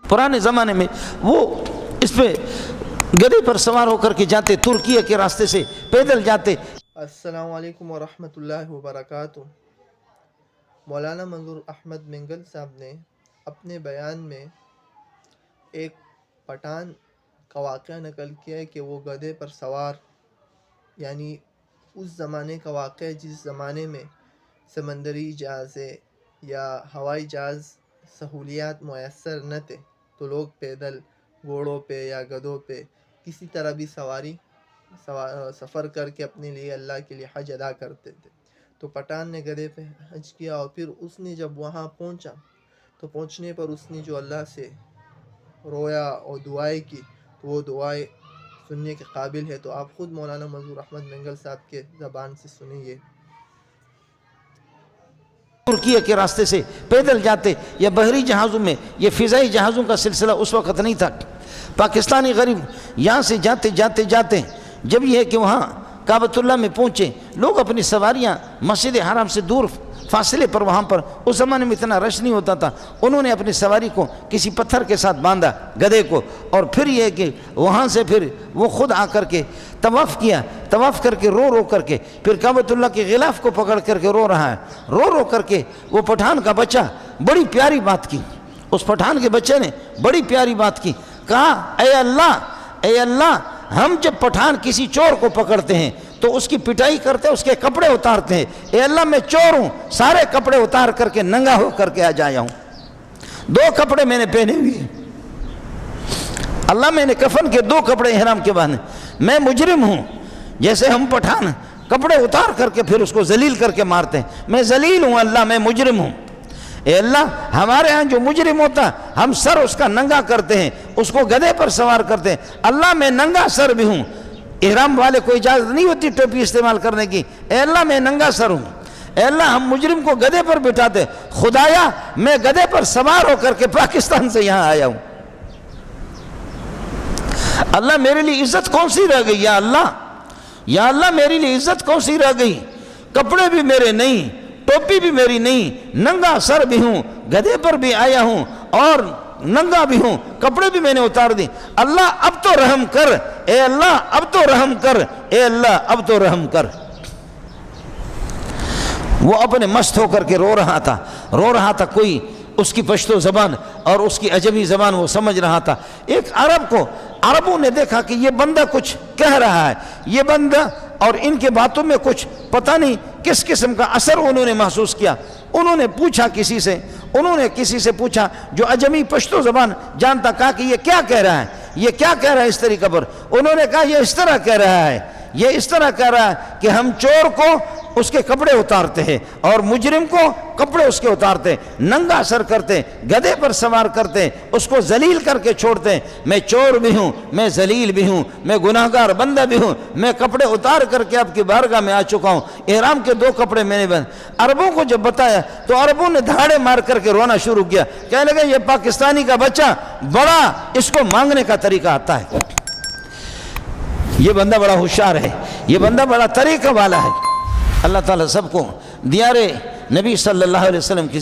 पुराने ज़माने में वो इस पे गधे पर सवार होकर के जाते, तुर्की के रास्ते से पैदल जाते। अस्सलामु अलैकुम वरहमतुल्लाहि वबरकातुह। मौलाना मंजूर अहमद मिंगल साहब ने अपने बयान में एक पठान का वाक़या नकल किया है कि वो गधे पर सवार, यानी उस ज़माने का वाक़या जिस ज़माने में समंदरी जहाज़ें या हवाई जहाज़ सहूलियात मुयस्सर न थे, तो लोग पैदल घोड़ों पे या गधों पे किसी तरह भी सफ़र करके अपने लिए अल्लाह के लिए हज अदा करते थे। तो पठान ने गधे पे हज किया और फिर उसने जब वहाँ पहुँचा तो पहुँचने पर उसने जो अल्लाह से रोया और दुआएं की, तो वो दुआएं सुनने के काबिल है। तो आप ख़ुद मौलाना मंजूर अहमद मिंगल साहब के ज़बान से सुनिए। तुर्की के रास्ते से पैदल जाते या बहरी जहाज़ों में, ये फ़िज़ाई जहाज़ों का सिलसिला उस वक़्त नहीं था। पाकिस्तानी गरीब यहाँ से जाते जाते जाते जब ये है कि वहाँ काबतुल्लाह में पहुँचे, लोग अपनी सवारियाँ मस्जिद हराम से दूर फासले पर, वहाँ पर उस ज़माने में इतना रश नहीं होता था, उन्होंने अपनी सवारी को किसी पत्थर के साथ बांधा, गधे को, और फिर ये है कि वहाँ से फिर वो ख़ुद आकर के तवाफ़ किया, तवाफ़ करके रो रो करके फिर काबतुल्लाह के गिलाफ़ को पकड़ करके रो रहा है। रो रो करके वो पठान का बच्चा बड़ी प्यारी बात की, उस पठान के बच्चे ने बड़ी प्यारी बात की, कहा ए अल्लाह, हम जब पठान किसी चोर को पकड़ते हैं तो उसकी पिटाई करते हैं, उसके कपड़े उतारते हैं। ए अल्लाह, मैं चोर हूँ, सारे कपड़े उतार करके नंगा हो करके आ जाया हूँ, 2 कपड़े मैंने पहने हुए, अल्लाह मैंने कफन के 2 कपड़े इहराम के बांधे, मैं मुजरिम हूँ। जैसे हम पठान कपड़े उतार करके फिर उसको जलील करके मारते हैं, मैं जलील हूँ अल्लाह, मैं मुजरिम हूँ। ए अल्लाह, हमारे यहाँ जो मुजरिम होता हम सर उसका नंगा करते हैं, उसको गधे पर सवार करते हैं, अल्लाह मैं नंगा सर भी हूँ, इहराम वाले को इजाज़त नहीं होती टोपी इस्तेमाल करने की। ए अल्लाह, मैं नंगा सर हूँ। ए अल्लाह, हम मुजरिम को गधे पर बिठाते, खुदाया मैं गधे पर सवार होकर के पाकिस्तान से यहाँ आया हूँ, अल्लाह मेरे लिए इज्जत कौन सी रह गई, या अल्लाह मेरे लिए इज्जत कौन सी रह गई, कपड़े भी मेरे नहीं, टोपी भी मेरी नहीं, नंगा सर भी हूँ, गधे पर भी आया हूँ और नंगा भी हूँ, कपड़े भी मैंने उतार दी, अल्लाह अब तो रहम कर, ए अल्लाह अब तो रहम कर, ए अल्लाह अब तो रहम कर। वो अपने मस्त होकर के रो रहा था, कोई उसकी पश्तो ज़बान और उसकी अजमी ज़बान वो समझ रहा था। एक अरबों ने देखा कि ये बंदा कुछ कह रहा है, ये बंदा, और इनके बातों में कुछ पता नहीं किस किस्म का असर उन्होंने महसूस किया। उन्होंने किसी से पूछा जो अजमी पश्तो ज़बान जानता, कहा कि ये क्या कह रहा है, इस तरीक़े पर। उन्होंने कहा ये इस तरह कह रहा है कि हम चोर को उसके कपड़े उतारते हैं और मुजरिम को कपड़े उसके उतारते, नंगा सर करते, गधे पर सवार करते, उसको जलील करके छोड़ते। मैं चोर भी हूँ, मैं जलील भी हूँ, मैं गुनाहगार बंदा भी हूँ, मैं कपड़े उतार करके आपकी बारगाह में आ चुका हूँ, इहराम के 2 कपड़े मैंने बंद। अरबों को जब बताया तो अरबों ने धाड़े मार करके रोना शुरू किया, कहने लगे ये पाकिस्तानी का बच्चा बड़ा, इसको मांगने का तरीका आता है, ये बंदा बड़ा होशियार है, ये बंदा बड़ा तरीका वाला है। अल्लाह ताला सबको दियारे नबी सल्लल्लाहु अलैहि वसल्लम की